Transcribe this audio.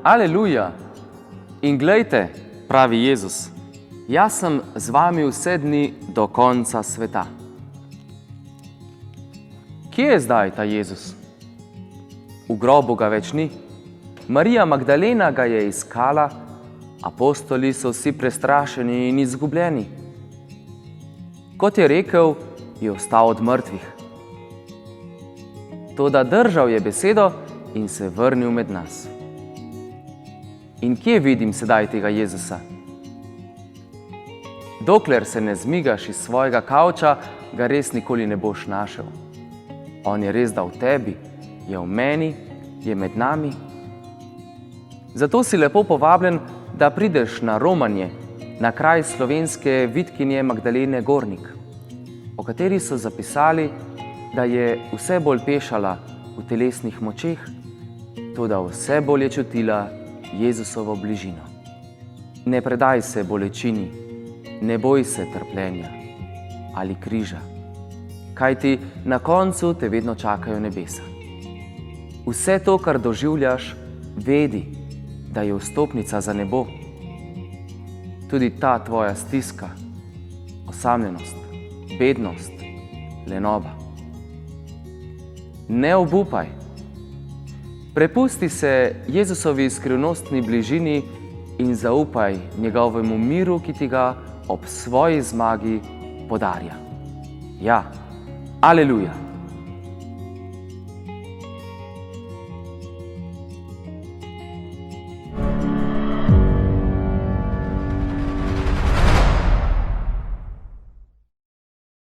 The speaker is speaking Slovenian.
Aleluja! In glejte, pravi Jezus, jaz sem z vami vse dni do konca sveta. Kje je zdaj ta Jezus? V grobu ga več ni. Marija Magdalena ga je iskala, apostoli so vsi prestrašeni in izgubljeni. Kot je rekel, je vstal od mrtvih. Toda držal je besedo in se vrnil med nas. In kje vidim sedaj tega Jezusa? Dokler se ne zmigaš iz svojega kavča, ga res nikoli ne boš našel. On je res da v tebi, je v meni, je med nami. Zato si lepo povabljen, da prideš na romanje, na kraj slovenske vitkinje Magdalene Gornik, o kateri so zapisali, da je vse bolj pešala v telesnih močeh, toda vse bolj je čutila Jezusovo bližino. Ne predaj se bolečini, ne boj se trpljenja ali križa, kajti na koncu te vedno čakajo nebesa. Vse to, kar doživljaš, vedi, da je vstopnica za nebo. Tudi ta tvoja stiska, osamljenost, bednost, lenoba. Ne obupaj. Prepusti se Jezusovi skrivnostni bližini in zaupaj njegovemu miru, ki ti ga ob svoji zmagi podarja. Ja, aleluja!